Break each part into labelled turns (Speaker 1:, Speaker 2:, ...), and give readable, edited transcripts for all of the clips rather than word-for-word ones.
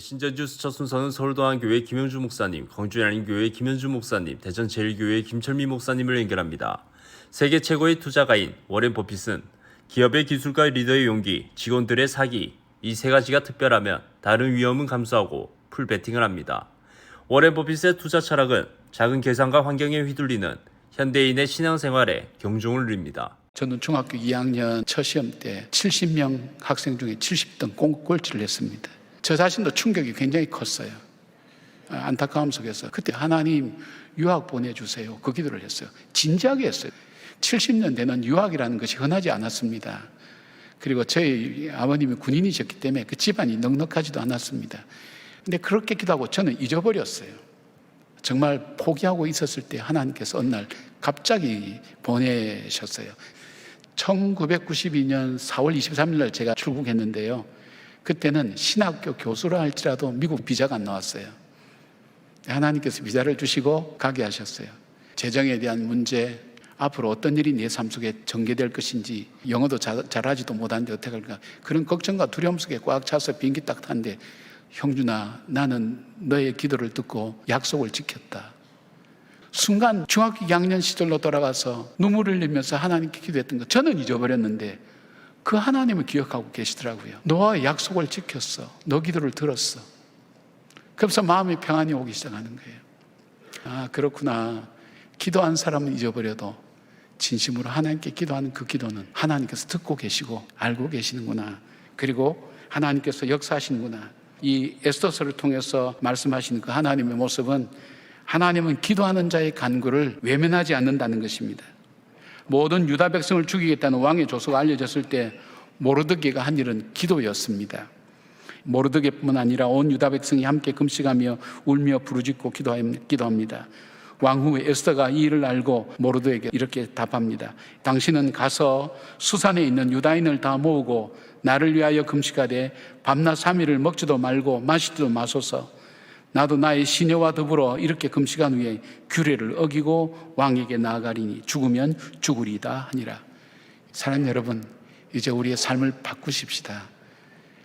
Speaker 1: 신전뉴스 첫 순서는 서울동안교회 김영주 목사님, 광주양림교회 김현주 목사님, 대전제일교회 김철미 목사님을 연결합니다. 세계 최고의 투자가인 워렌 버핏은 기업의 기술과 리더의 용기, 직원들의 사기, 이 세 가지가 특별하면 다른 위험은 감수하고 풀베팅을 합니다. 워렌 버핏의 투자 철학은 작은 계산과 환경에 휘둘리는 현대인의 신앙생활에 경종을 울립니다.
Speaker 2: 저는 중학교 2학년 첫 시험 때 70명 학생 중에 70등 꼴찌를 했습니다. 저 자신도 충격이 굉장히 컸어요. 안타까움 속에서 그때 하나님 유학 보내주세요. 그 기도를 했어요. 진지하게 했어요. 70년 되는 유학이라는 것이 흔하지 않았습니다. 그리고 저희 아버님이 군인이셨기 때문에 그 집안이 넉넉하지도 않았습니다. 근데 그렇게 기도하고 저는 잊어버렸어요. 정말 포기하고 있었을 때 하나님께서 어느 날 갑자기 보내셨어요. 1992년 4월 23일 날 제가 출국했는데요. 그때는 신학교 교수라 할지라도 미국 비자가 안 나왔어요. 하나님께서 비자를 주시고 가게 하셨어요. 재정에 대한 문제, 앞으로 어떤 일이 내 삶 속에 전개될 것인지, 영어도 잘하지도 못하는데 어떻게 할까, 그런 걱정과 두려움 속에 꽉 차서 비행기 딱 탔는데, 형준아, 나는 너의 기도를 듣고 약속을 지켰다. 순간 중학교 2학년 시절로 돌아가서 눈물을 흘리면서 하나님께 기도했던 거 저는 잊어버렸는데 그 하나님을 기억하고 계시더라고요. 너와 약속을 지켰어. 너 기도를 들었어. 그래서 마음의 평안이 오기 시작하는 거예요. 아, 그렇구나. 기도한 사람은 잊어버려도 진심으로 하나님께 기도하는 그 기도는 하나님께서 듣고 계시고 알고 계시는구나. 그리고 하나님께서 역사하시는구나. 이 에스더서를 통해서 말씀하시는 그 하나님의 모습은, 하나님은 기도하는 자의 간구를 외면하지 않는다는 것입니다. 모든 유다 백성을 죽이겠다는 왕의 조서가 알려졌을 때 모르드게가 한 일은 기도였습니다. 모르드게뿐만 아니라 온 유다 백성이 함께 금식하며 울며 부르짖고 기도합니다. 왕후 에스더가 이 일을 알고 모르드게에게 이렇게 답합니다. 당신은 가서 수산에 있는 유다인을 다 모으고 나를 위하여 금식하되 밤낮 3일을 먹지도 말고 마시지도 마소서. 나도 나의 시녀와 더불어 이렇게 금식한 후에 규례를 어기고 왕에게 나아가리니 죽으면 죽으리다 하니라. 사랑하는 여러분, 이제 우리의 삶을 바꾸십시다.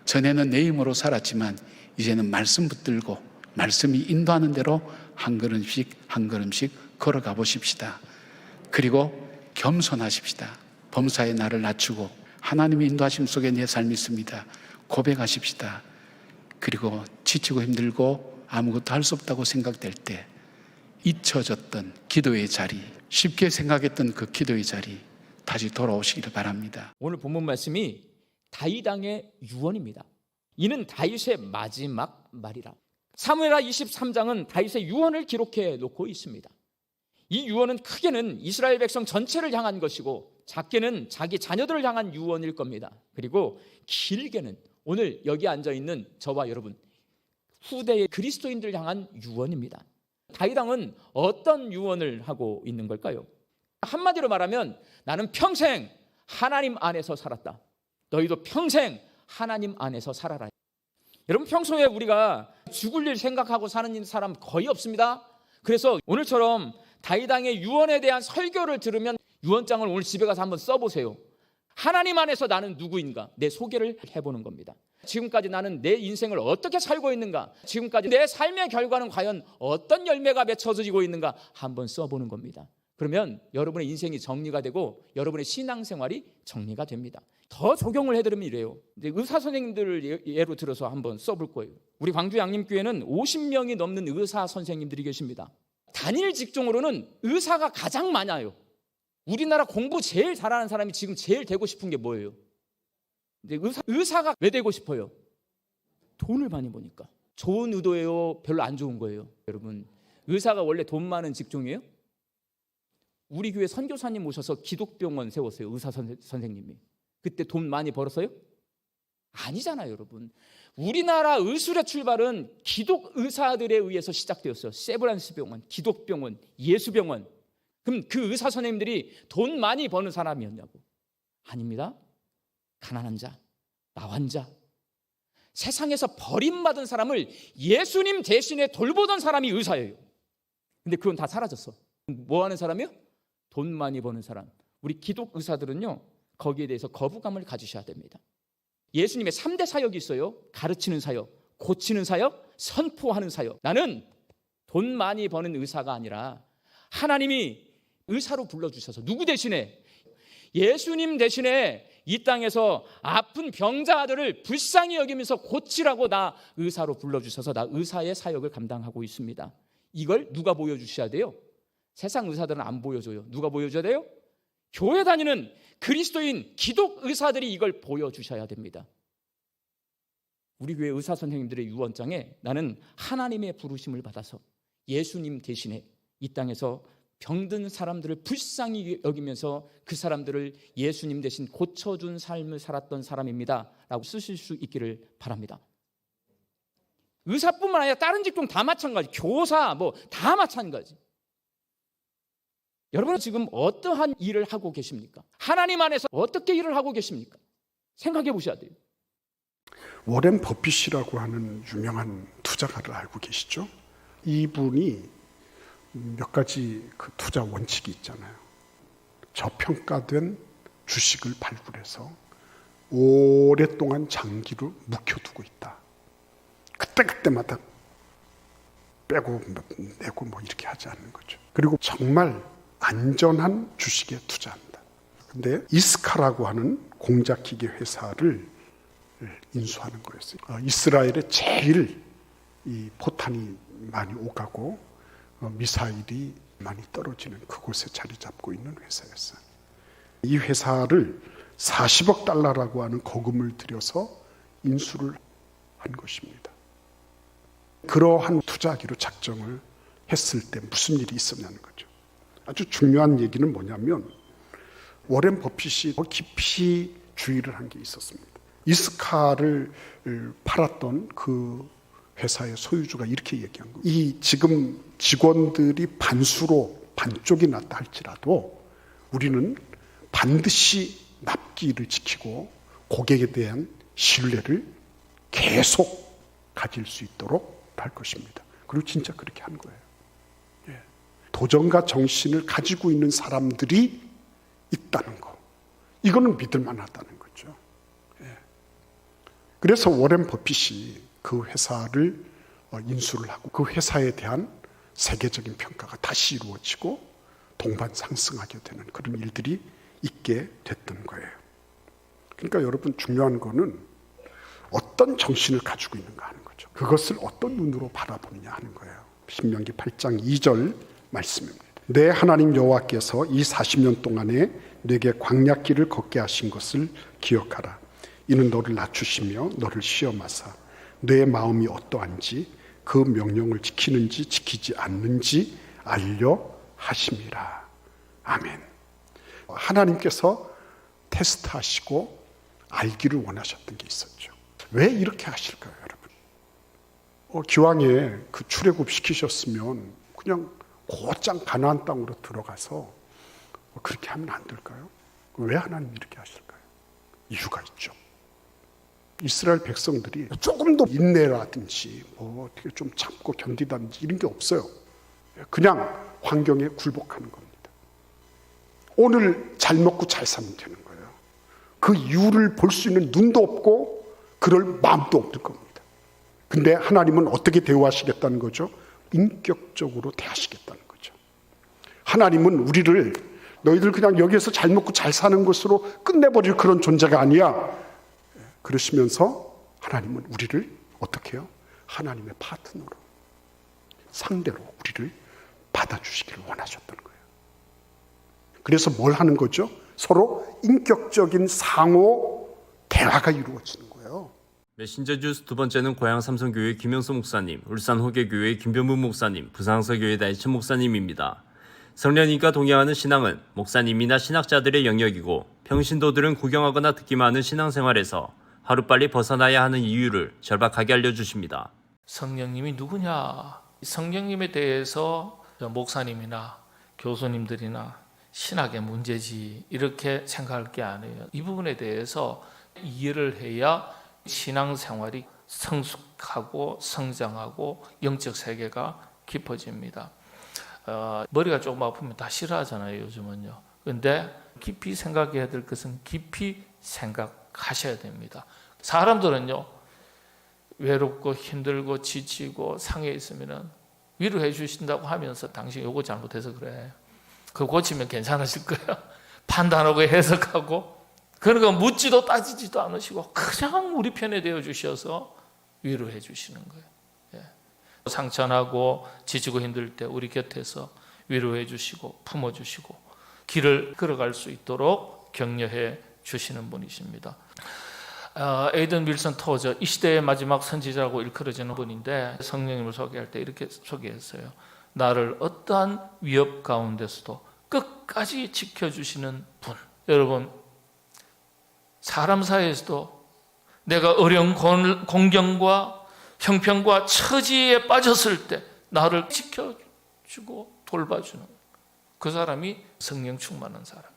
Speaker 2: 전에는 내 힘으로 살았지만 이제는 말씀 붙들고 말씀이 인도하는 대로 한 걸음씩 한 걸음씩 걸어가 보십시다. 그리고 겸손하십시다. 범사에 나를 낮추고 하나님의 인도하심 속에 내 삶이 있습니다. 고백하십시다. 그리고 지치고 힘들고 아무것도 할 수 없다고 생각될 때 잊혀졌던 기도의 자리, 쉽게 생각했던 그 기도의 자리 다시 돌아오시기를 바랍니다.
Speaker 3: 오늘 본문 말씀이 다윗 왕의 유언입니다. 이는 다윗의 마지막 말이라. 사무엘하 23장은 다윗의 유언을 기록해 놓고 있습니다. 이 유언은 크게는 이스라엘 백성 전체를 향한 것이고 작게는 자기 자녀들을 향한 유언일 겁니다. 그리고 길게는 오늘 여기 앉아있는 저와 여러분, 후대의 그리스도인들을 향한 유언입니다. 다윗 왕은 어떤 유언을 하고 있는 걸까요? 한마디로 말하면 나는 평생 하나님 안에서 살았다. 너희도 평생 하나님 안에서 살아라. 여러분, 평소에 우리가 죽을 일 생각하고 사는 사람 거의 없습니다. 그래서 오늘처럼 다윗 왕의 유언에 대한 설교를 들으면 유언장을 오늘 집에 가서 한번 써보세요. 하나님 안에서 나는 누구인가? 내 소개를 해보는 겁니다. 지금까지 나는 내 인생을 어떻게 살고 있는가? 지금까지 내 삶의 결과는 과연 어떤 열매가 맺혀지고 있는가? 한번 써보는 겁니다. 그러면 여러분의 인생이 정리가 되고 여러분의 신앙생활이 정리가 됩니다. 더 적용을 해드리면 이래요. 의사 선생님들을 예로 들어서 한번 써볼 거예요. 우리 광주 양림교회는 50명이 넘는 의사 선생님들이 계십니다. 단일 직종으로는 의사가 가장 많아요. 우리나라 공부 제일 잘하는 사람이 지금 제일 되고 싶은 게 뭐예요? 의사가 왜 되고 싶어요? 돈을 많이 버니까. 좋은 의도예요? 별로 안 좋은 거예요? 여러분, 의사가 원래 돈 많은 직종이에요? 우리 교회 선교사님 오셔서 기독병원 세웠어요. 의사 선생님이. 그때 돈 많이 벌었어요? 아니잖아요, 여러분. 우리나라 의술의 출발은 기독 의사들에 의해서 시작되었어요. 세브란스 병원, 기독병원, 예수병원. 그럼 그 의사 선생님들이 돈 많이 버는 사람이었냐고? 아닙니다. 가난한 자, 나환 자, 세상에서 버림받은 사람을 예수님 대신에 돌보던 사람이 의사예요. 근데 그건 다 사라졌어. 뭐 하는 사람이요? 돈 많이 버는 사람. 우리 기독 의사들은요, 거기에 대해서 거부감을 가지셔야 됩니다. 예수님의 3대 사역이 있어요. 가르치는 사역, 고치는 사역, 선포하는 사역. 나는 돈 많이 버는 의사가 아니라 하나님이 의사로 불러주셔서 누구 대신에? 예수님 대신에 이 땅에서 아픈 병자들을 불쌍히 여기면서 고치라고 나 의사로 불러주셔서 나 의사의 사역을 감당하고 있습니다. 이걸 누가 보여주셔야 돼요? 세상 의사들은 안 보여줘요. 누가 보여줘야 돼요? 교회 다니는 그리스도인 기독 의사들이 이걸 보여주셔야 됩니다. 우리 교회 의사 선생님들의 유언장에 나는 하나님의 부르심을 받아서 예수님 대신에 이 땅에서 병든 사람들을 불쌍히 여기면서 그 사람들을 예수님 대신 고쳐준 삶을 살았던 사람입니다 라고 쓰실 수 있기를 바랍니다. 의사뿐만 아니라 다른 직종 다 마찬가지, 교사 뭐 다 마찬가지. 여러분은 지금 어떠한 일을 하고 계십니까? 하나님 안에서 어떻게 일을 하고 계십니까? 생각해 보셔야 돼요.
Speaker 4: 워렌 버핏이라고 하는 유명한 투자가를 알고 계시죠? 이분이 몇 가지 그 투자 원칙이 있잖아요. 저평가된 주식을 발굴해서 오랫동안 장기로 묵혀두고 있다. 그때마다 빼고 내고 뭐 이렇게 하지 않는 거죠. 그리고 정말 안전한 주식에 투자한다. 근데 이스카라고 하는 공작기계 회사를 인수하는 거였어요. 이스라엘에 제일 이 포탄이 많이 오가고 미사일이 많이 떨어지는 그곳에 자리 잡고 있는 회사였어요. 이 회사를 40억 달러라고 하는 거금을 들여서 인수를 한 것입니다. 그러한 투자하기로 작정을 했을 때 무슨 일이 있었냐는 거죠. 아주 중요한 얘기는 뭐냐면 워렌 버핏이 더 깊이 주의를 한 게 있었습니다. 이스카를 팔았던 그 회사의 소유주가 이렇게 얘기한 거예요. 이 지금 직원들이 반쪽이 났다 할지라도 우리는 반드시 납기를 지키고 고객에 대한 신뢰를 계속 가질 수 있도록 할 것입니다. 그리고 진짜 그렇게 한 거예요. 도전과 정신을 가지고 있는 사람들이 있다는 거. 이거는 믿을 만하다는 거죠. 그래서 워렌 버핏이 그 회사를 인수를 하고 그 회사에 대한 세계적인 평가가 다시 이루어지고 동반 상승하게 되는 그런 일들이 있게 됐던 거예요. 그러니까 여러분 중요한 거는 어떤 정신을 가지고 있는가 하는 거죠. 그것을 어떤 눈으로 바라보느냐 하는 거예요. 신명기 8장 2절 말씀입니다. 내 하나님 여호와께서 이 40년 동안에 내게 광야길을 걷게 하신 것을 기억하라. 이는 너를 낮추시며 너를 시험하사 내 마음이 어떠한지 그 명령을 지키는지 지키지 않는지 알려 하심이라. 아멘. 하나님께서 테스트하시고 알기를 원하셨던 게 있었죠. 왜 이렇게 하실까요, 여러분? 기왕에 그 출애굽 시키셨으면 그냥 곧장 가나안 땅으로 들어가서 그렇게 하면 안 될까요? 왜 하나님 이렇게 하실까요? 이유가 있죠. 이스라엘 백성들이 조금 더 인내라든지 뭐 어떻게 좀 참고 견디다든지 이런 게 없어요. 그냥 환경에 굴복하는 겁니다. 오늘 잘 먹고 잘 살면 되는 거예요. 그 이유를 볼 수 있는 눈도 없고 그럴 마음도 없는 겁니다. 근데 하나님은 어떻게 대우하시겠다는 거죠? 인격적으로 대하시겠다는 거죠. 하나님은 우리를 너희들 그냥 여기에서 잘 먹고 잘 사는 것으로 끝내버릴 그런 존재가 아니야. 그러시면서 하나님은 우리를 어떻게 해요? 하나님의 파트너로, 상대로 우리를 받아주시기를 원하셨던 거예요. 그래서 뭘 하는 거죠? 서로 인격적인 상호 대화가 이루어지는 거예요.
Speaker 1: 메신저 주스 두 번째는 고양 삼성교회 김영수 목사님, 울산 호계교회 김변문 목사님, 부산서교회 나이천 목사님입니다. 성령님과 동행하는 신앙은 목사님이나 신학자들의 영역이고 평신도들은 구경하거나 듣기만 하는 신앙생활에서 하루빨리 벗어나야 하는 이유를 절박하게 알려주십니다.
Speaker 5: 성령님이 누구냐? 성령님에 대해서 목사님이나 교수님들이나 신학의 문제지 이렇게 생각할 게 아니에요. 이 부분에 대해서 이해를 해야 신앙생활이 성숙하고 성장하고 영적 세계가 깊어집니다. 머리가 조금 아프면 다 싫어하잖아요, 요즘은요. 그런데 깊이 생각해야 될 것은 깊이 생각하셔야 됩니다. 사람들은요, 외롭고 힘들고 지치고 상해 있으면 위로해 주신다고 하면서 당신 요거 잘못해서 그래. 그거 고치면 괜찮아질 거야. 판단하고 해석하고 그런 거 묻지도 따지지도 않으시고 그냥 우리 편에 되어 주셔서 위로해 주시는 거예요. 예. 상처나고 지치고 힘들 때 우리 곁에서 위로해 주시고 품어 주시고 길을 걸어갈 수 있도록 격려해 주시는 분이십니다. 에이든 윌슨 토저, 이 시대의 마지막 선지자라고 일컬어지는 분인데 성령님을 소개할 때 이렇게 소개했어요. 나를 어떠한 위협 가운데서도 끝까지 지켜주시는 분. 여러분, 사람 사이에서도 내가 어려운 공경과 형편과 처지에 빠졌을 때 나를 지켜주고 돌봐주는 그 사람이 성령 충만한 사람이에요.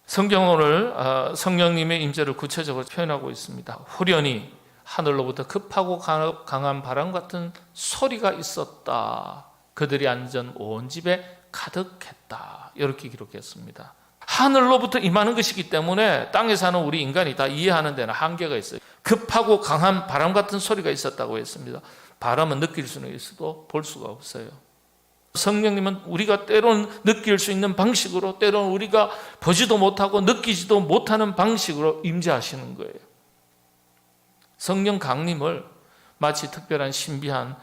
Speaker 5: 성경은 오늘 성령님의 임재를 구체적으로 표현하고 있습니다. 후련히 하늘로부터 급하고 강한 바람 같은 소리가 있었다. 그들이 앉은 온 집에 가득했다. 이렇게 기록했습니다. 하늘로부터 임하는 것이기 때문에 땅에 사는 우리 인간이 다 이해하는 데는 한계가 있어요. 급하고 강한 바람 같은 소리가 있었다고 했습니다. 바람은 느낄 수는 있어도 볼 수가 없어요. 성령님은 우리가 때로는 느낄 수 있는 방식으로, 때로는 우리가 보지도 못하고 느끼지도 못하는 방식으로 임재하시는 거예요. 성령 강림을 마치 특별한 신비한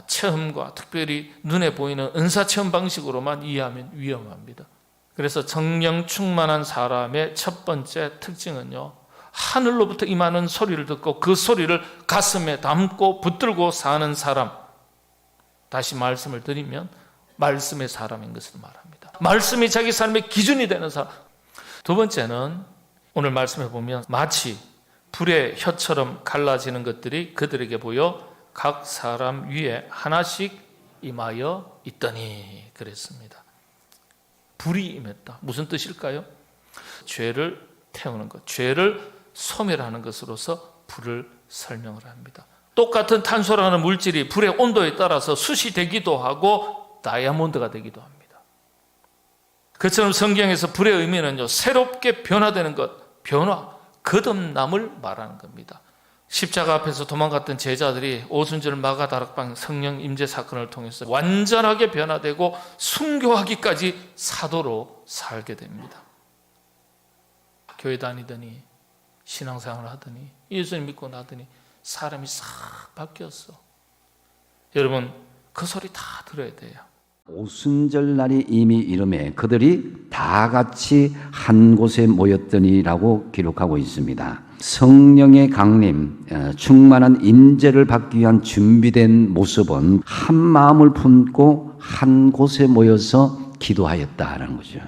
Speaker 5: 체험과 특별히 눈에 보이는 은사체험 방식으로만 이해하면 위험합니다. 그래서 성령 충만한 사람의 첫 번째 특징은요, 하늘로부터 임하는 소리를 듣고 그 소리를 가슴에 담고 붙들고 사는 사람. 다시 말씀을 드리면 말씀의 사람인 것을 말합니다. 말씀이 자기 삶의 기준이 되는 사람. 두 번째는 오늘 말씀해 보면 마치 불의 혀처럼 갈라지는 것들이 그들에게 보여 각 사람 위에 하나씩 임하여 있더니 그랬습니다. 불이 임했다. 무슨 뜻일까요? 죄를 태우는 것, 죄를 소멸하는 것으로서 불을 설명을 합니다. 똑같은 탄소라는 물질이 불의 온도에 따라서 숯이 되기도 하고 다이아몬드가 되기도 합니다. 그처럼 성경에서 불의 의미는요, 새롭게 변화되는 것, 변화, 거듭남을 말하는 겁니다. 십자가 앞에서 도망갔던 제자들이 오순절 마가다락방 성령 임재 사건을 통해서 완전하게 변화되고 순교하기까지 사도로 살게 됩니다. 교회 다니더니 신앙생활을 하더니 예수님 믿고 나더니 사람이 싹 바뀌었어. 여러분, 그 소리 다 들어야 돼요.
Speaker 6: 오순절 날이 이미 이름에 그들이 다 같이 한 곳에 모였더니라고 기록하고 있습니다. 성령의 강림, 충만한 임재를 받기 위한 준비된 모습은 한 마음을 품고 한 곳에 모여서 기도하였다라는 거죠.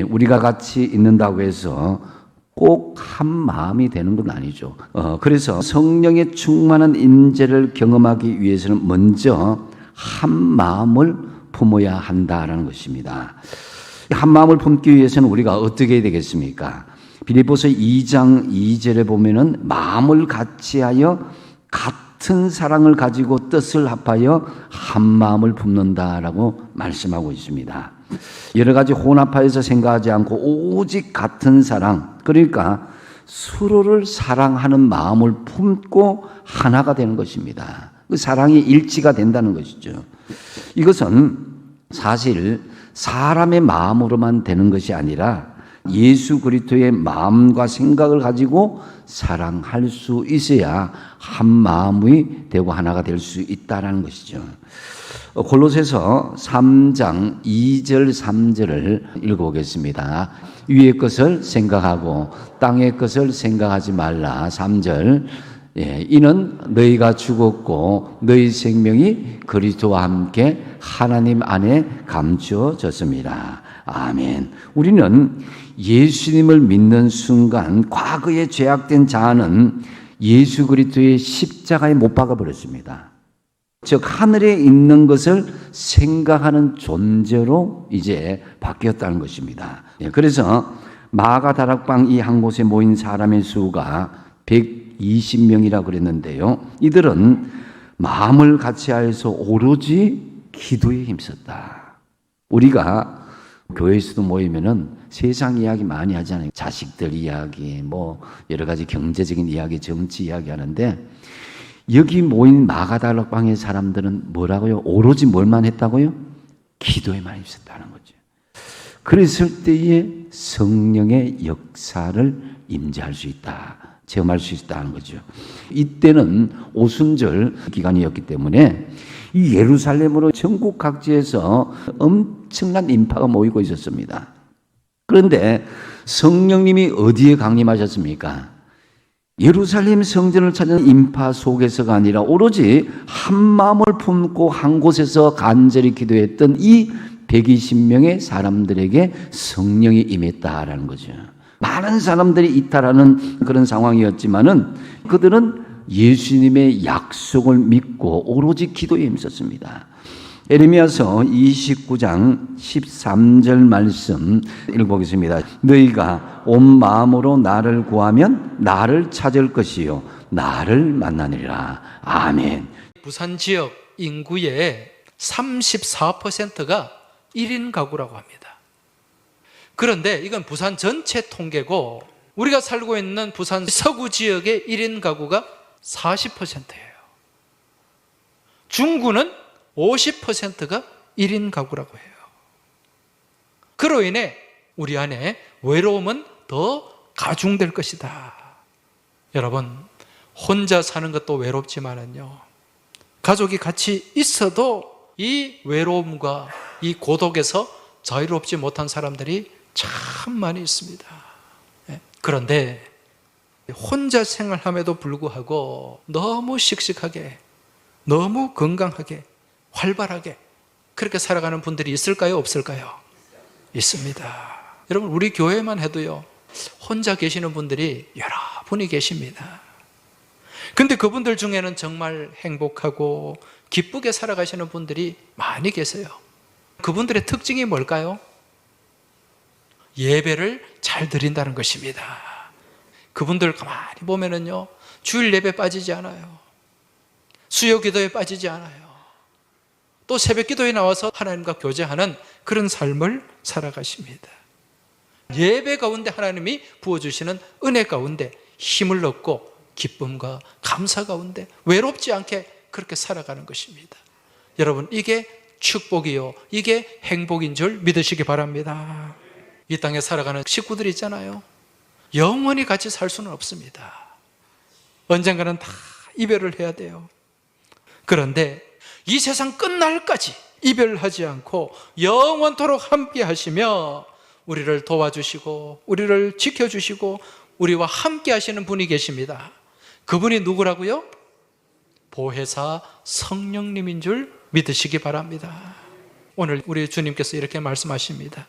Speaker 6: 우리가 같이 있는다고 해서 꼭 한 마음이 되는 건 아니죠. 그래서 성령의 충만한 임재를 경험하기 위해서는 먼저 한 마음을 품어야 한다라는 것입니다. 한 마음을 품기 위해서는 우리가 어떻게 해야 되겠습니까? 빌립보서 2장 2절에 보면은 마음을 같이하여 같은 사랑을 가지고 뜻을 합하여 한 마음을 품는다라고 말씀하고 있습니다. 여러 가지 혼합하여서 생각하지 않고 오직 같은 사랑, 그러니까 서로를 사랑하는 마음을 품고 하나가 되는 것입니다. 그 사랑이 일치가 된다는 것이죠. 이것은 사실 사람의 마음으로만 되는 것이 아니라 예수 그리스도의 마음과 생각을 가지고 사랑할 수 있어야 한 마음이 되고 하나가 될 수 있다는 것이죠. 골로새서 3장 2절 3절을 읽어보겠습니다. 위의 것을 생각하고 땅의 것을 생각하지 말라. 3절. 이는 너희가 죽었고 너희 생명이 그리스도와 함께 하나님 안에 감추어졌습니다. 아멘. 우리는 예수님을 믿는 순간 과거에 죄악된 자아는 예수 그리스도의 십자가에 못 박아 버렸습니다. 즉 하늘에 있는 것을 생각하는 존재로 이제 바뀌었다는 것입니다. 그래서 마가다락방 이 한 곳에 모인 사람의 수가 120명이라 그랬는데요. 이들은 마음을 같이하여서 오로지 기도에 힘썼다. 우리가 교회에서도 모이면은 세상 이야기 많이 하잖아요. 자식들 이야기, 뭐 여러 가지 경제적인 이야기, 정치 이야기 하는데 여기 모인 마가다락방의 사람들은 뭐라고요? 오로지 뭘만 했다고요? 기도에만 있었다는 거죠. 그랬을 때에 성령의 역사를 임재할 수 있다. 체험할 수 있다는 거죠. 이때는 오순절 기간이었기 때문에 이 예루살렘으로 전국 각지에서 엄청난 인파가 모이고 있었습니다. 그런데 성령님이 어디에 강림하셨습니까? 예루살렘 성전을 찾은 인파 속에서가 아니라 오로지 한 마음을 품고 한 곳에서 간절히 기도했던 이 120명의 사람들에게 성령이 임했다라는 거죠. 많은 사람들이 이탈하는 그런 상황이었지만은 그들은 예수님의 약속을 믿고 오로지 기도에 힘썼습니다. 에레미야서 29장 13절 말씀 읽어보겠습니다. 너희가 온 마음으로 나를 구하면 나를 찾을 것이요 나를 만나느리라. 아멘.
Speaker 7: 부산 지역 인구의 34%가 1인 가구라고 합니다. 그런데 이건 부산 전체 통계고 우리가 살고 있는 부산 서구 지역의 1인 가구가 40%예요. 중구는 50%가 1인 가구라고 해요. 그로 인해 우리 안에 외로움은 더 가중될 것이다. 여러분, 혼자 사는 것도 외롭지만은요, 가족이 같이 있어도 이 외로움과 이 고독에서 자유롭지 못한 사람들이 참 많이 있습니다. 그런데 혼자 생활함에도 불구하고 너무 씩씩하게, 너무 건강하게, 활발하게 그렇게 살아가는 분들이 있을까요? 없을까요? 있습니다. 여러분, 우리 교회만 해도요, 혼자 계시는 분들이 여러 분이 계십니다. 근데 그분들 중에는 정말 행복하고 기쁘게 살아가시는 분들이 많이 계세요. 그분들의 특징이 뭘까요? 예배를 잘 드린다는 것입니다. 그분들 가만히 보면은요, 주일 예배 빠지지 않아요. 수요 기도에 빠지지 않아요. 또 새벽 기도에 나와서 하나님과 교제하는 그런 삶을 살아가십니다. 예배 가운데 하나님이 부어주시는 은혜 가운데 힘을 얻고 기쁨과 감사 가운데 외롭지 않게 그렇게 살아가는 것입니다. 여러분, 이게 축복이요, 이게 행복인 줄 믿으시기 바랍니다. 이 땅에 살아가는 식구들이 있잖아요. 영원히 같이 살 수는 없습니다. 언젠가는 다 이별을 해야 돼요. 그런데 이 세상 끝날까지 이별하지 않고 영원토록 함께 하시며 우리를 도와주시고 우리를 지켜주시고 우리와 함께 하시는 분이 계십니다. 그분이 누구라고요? 보혜사 성령님인 줄 믿으시기 바랍니다. 오늘 우리 주님께서 이렇게 말씀하십니다.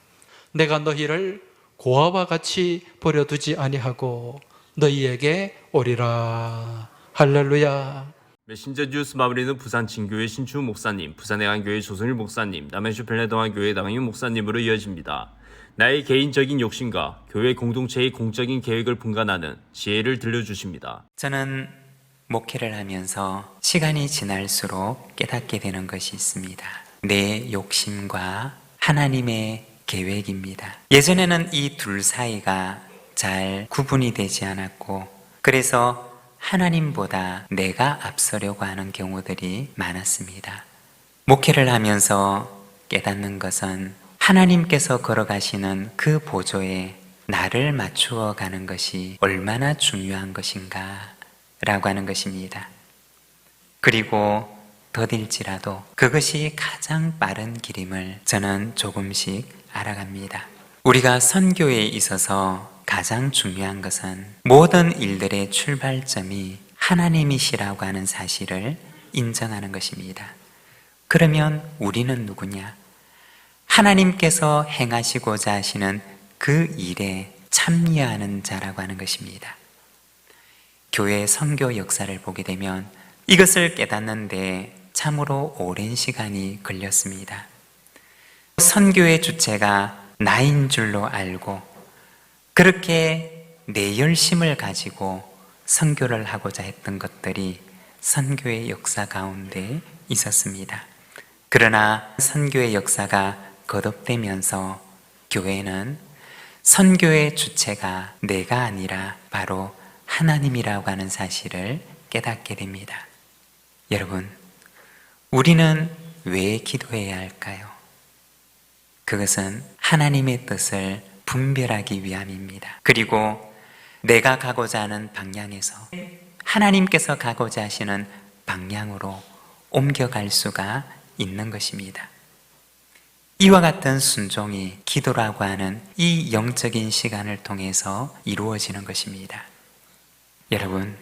Speaker 7: 내가 너희를 고아와 같이 버려두지 아니하고 너희에게 오리라. 할렐루야.
Speaker 1: 메신저 뉴스 마무리는 부산 진교회 신추 목사님, 부산해안교회 조선일 목사님, 남해주 별내동안교회 남영윤 목사님으로 이어집니다. 나의 개인적인 욕심과 교회 공동체의 공적인 계획을 분간하는 지혜를 들려주십니다.
Speaker 8: 저는 목회를 하면서 시간이 지날수록 깨닫게 되는 것이 있습니다. 내 욕심과 하나님의 계획입니다. 예전에는 이 둘 사이가 잘 구분이 되지 않았고, 그래서 하나님보다 내가 앞서려고 하는 경우들이 많았습니다. 목회를 하면서 깨닫는 것은 하나님께서 걸어가시는 그 보조에 나를 맞추어 가는 것이 얼마나 중요한 것인가 라고 하는 것입니다. 그리고 더딜지라도 그것이 가장 빠른 길임을 저는 조금씩 알아갑니다. 우리가 선교에 있어서 가장 중요한 것은 모든 일들의 출발점이 하나님이시라고 하는 사실을 인정하는 것입니다. 그러면 우리는 누구냐? 하나님께서 행하시고자 하시는 그 일에 참여하는 자라고 하는 것입니다. 교회 선교 역사를 보게 되면 이것을 깨닫는데 참으로 오랜 시간이 걸렸습니다. 선교의 주체가 나인 줄로 알고 그렇게 내 열심을 가지고 선교를 하고자 했던 것들이 선교의 역사 가운데 있었습니다. 그러나 선교의 역사가 거듭되면서 교회는 선교의 주체가 내가 아니라 바로 하나님이라고 하는 사실을 깨닫게 됩니다. 여러분, 우리는 왜 기도해야 할까요? 그것은 하나님의 뜻을 분별하기 위함입니다. 그리고 내가 가고자 하는 방향에서 하나님께서 가고자 하시는 방향으로 옮겨갈 수가 있는 것입니다. 이와 같은 순종이 기도라고 하는 이 영적인 시간을 통해서 이루어지는 것입니다. 여러분,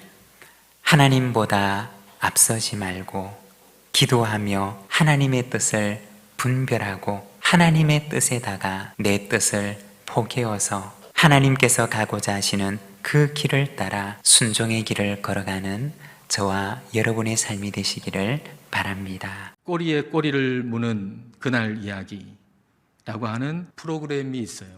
Speaker 8: 하나님보다 앞서지 말고 기도하며 하나님의 뜻을 분별하고 하나님의 뜻에다가 내 뜻을 포개어서 하나님께서 가고자 하시는 그 길을 따라 순종의 길을 걸어가는 저와 여러분의 삶이 되시기를 바랍니다.
Speaker 9: 꼬리에 꼬리를 무는 그날 이야기라고 하는 프로그램이 있어요.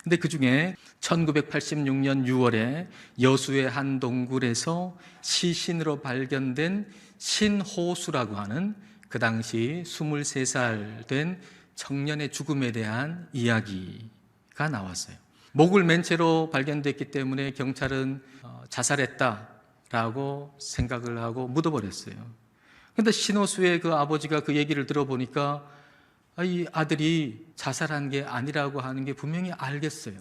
Speaker 9: 근데 그 중에 1986년 6월에 여수의 한 동굴에서 시신으로 발견된 신호수라고 하는 그 당시 23살 된 청년의 죽음에 대한 이야기가 나왔어요. 목을 맨 채로 발견됐기 때문에 경찰은 자살했다라고 생각을 하고 묻어버렸어요. 그런데 신호수의 그 아버지가 그 얘기를 들어보니까 이 아들이 자살한 게 아니라고 하는 게 분명히 알겠어요.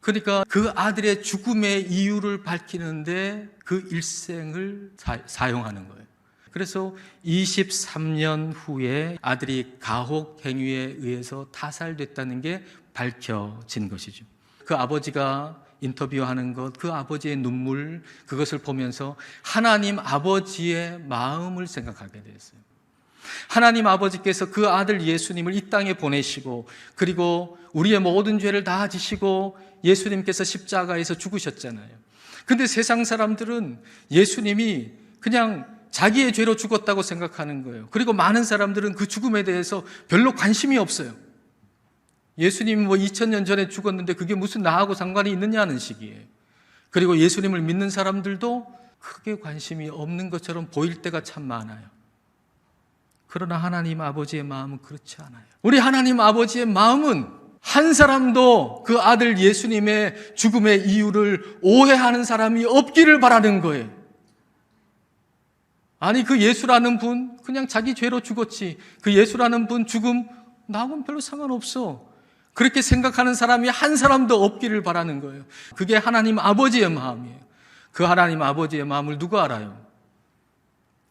Speaker 9: 그러니까 그 아들의 죽음의 이유를 밝히는데 그 일생을 사용하는 거예요. 그래서 23년 후에 아들이 가혹 행위에 의해서 타살됐다는 게 밝혀진 것이죠. 그 아버지가 인터뷰하는 것, 그 아버지의 눈물, 그것을 보면서 하나님 아버지의 마음을 생각하게 됐어요. 하나님 아버지께서 그 아들 예수님을 이 땅에 보내시고, 그리고 우리의 모든 죄를 다 지시고 예수님께서 십자가에서 죽으셨잖아요. 근데 세상 사람들은 예수님이 그냥 자기의 죄로 죽었다고 생각하는 거예요. 그리고 많은 사람들은 그 죽음에 대해서 별로 관심이 없어요. 예수님이 2000년 전에 죽었는데 그게 무슨 나하고 상관이 있느냐는 식이에요. 그리고 예수님을 믿는 사람들도 크게 관심이 없는 것처럼 보일 때가 참 많아요. 그러나 하나님 아버지의 마음은 그렇지 않아요. 우리 하나님 아버지의 마음은 한 사람도 그 아들 예수님의 죽음의 이유를 오해하는 사람이 없기를 바라는 거예요. 아니, 그 예수라는 분 그냥 자기 죄로 죽었지, 그 예수라는 분 죽음 나하고는 별로 상관없어, 그렇게 생각하는 사람이 한 사람도 없기를 바라는 거예요. 그게 하나님 아버지의 마음이에요. 그 하나님 아버지의 마음을 누가 알아요?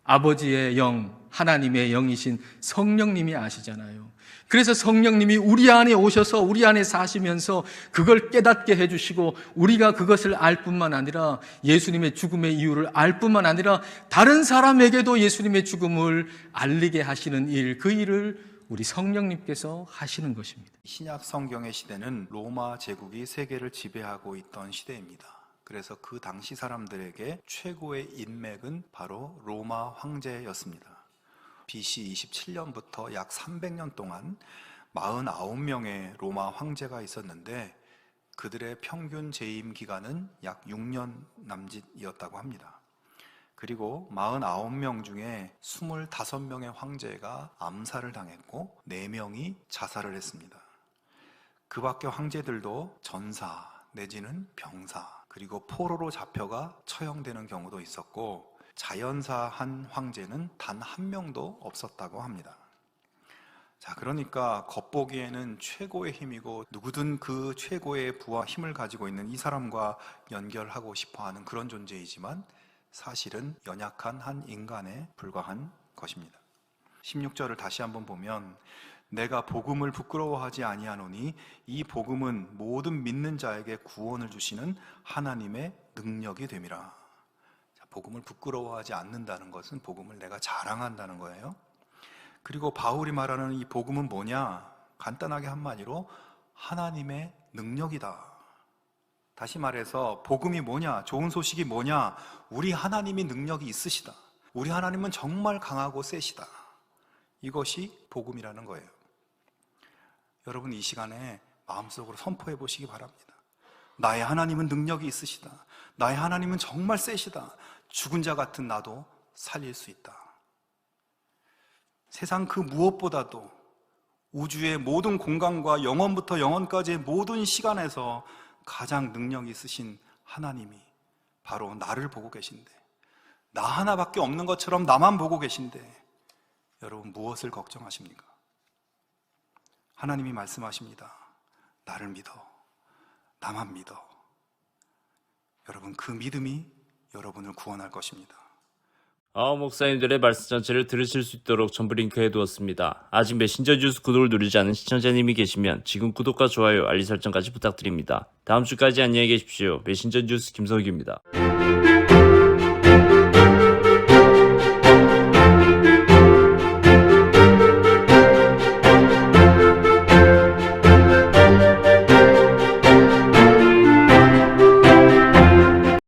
Speaker 9: 아버지의 영, 하나님의 영이신 성령님이 아시잖아요. 그래서 성령님이 우리 안에 오셔서 우리 안에 사시면서 그걸 깨닫게 해주시고, 우리가 그것을 알 뿐만 아니라 예수님의 죽음의 이유를 알 뿐만 아니라 다른 사람에게도 예수님의 죽음을 알리게 하시는 일, 그 일을 우리 성령님께서 하시는 것입니다.
Speaker 10: 신약 성경의 시대는 로마 제국이 세계를 지배하고 있던 시대입니다. 그래서 그 당시 사람들에게 최고의 인맥은 바로 로마 황제였습니다. BC 27년부터 약 300년 동안 49명의 로마 황제가 있었는데 그들의 평균 재임 기간은 약 6년 남짓이었다고 합니다. 그리고 49명 중에 25명의 황제가 암살을 당했고 4명이 자살을 했습니다. 그 밖에 황제들도 전사 내지는 병사, 그리고 포로로 잡혀가 처형되는 경우도 있었고, 자연사한 황제는 단 한 명도 없었다고 합니다. 자, 그러니까 겉보기에는 최고의 힘이고 누구든 그 최고의 부와 힘을 가지고 있는 이 사람과 연결하고 싶어하는 그런 존재이지만 사실은 연약한 한 인간에 불과한 것입니다. 16절을 다시 한번 보면 내가 복음을 부끄러워하지 아니하노니 이 복음은 모든 믿는 자에게 구원을 주시는 하나님의 능력이 됨이라. 복음을 부끄러워하지 않는다는 것은 복음을 내가 자랑한다는 거예요. 그리고 바울이 말하는 이 복음은 뭐냐? 간단하게 한마디로 하나님의 능력이다. 다시 말해서 복음이 뭐냐? 좋은 소식이 뭐냐? 우리 하나님이 능력이 있으시다. 우리 하나님은 정말 강하고 세시다. 이것이 복음이라는 거예요. 여러분, 이 시간에 마음속으로 선포해 보시기 바랍니다. 나의 하나님은 능력이 있으시다. 나의 하나님은 정말 세시다. 죽은 자 같은 나도 살릴 수 있다. 세상 그 무엇보다도 우주의 모든 공간과 영원부터 영원까지의 모든 시간에서 가장 능력 있으신 하나님이 바로 나를 보고 계신데, 나 하나밖에 없는 것처럼 나만 보고 계신데 여러분 무엇을 걱정하십니까? 하나님이 말씀하십니다. 나를 믿어. 나만 믿어. 여러분 그 믿음이 여러분을 구원할 것입니다.
Speaker 1: 목사님들의 말씀 전체를 들으실 수 있도록 전부 링크해 두었습니다. 아직 메신저 뉴스 구독을 누르지 않은 시청자님이 계시면 지금 구독과 좋아요, 알림 설정까지 부탁드립니다. 다음 주까지 안녕히 계십시오. 메신저 뉴스 김석규입니다.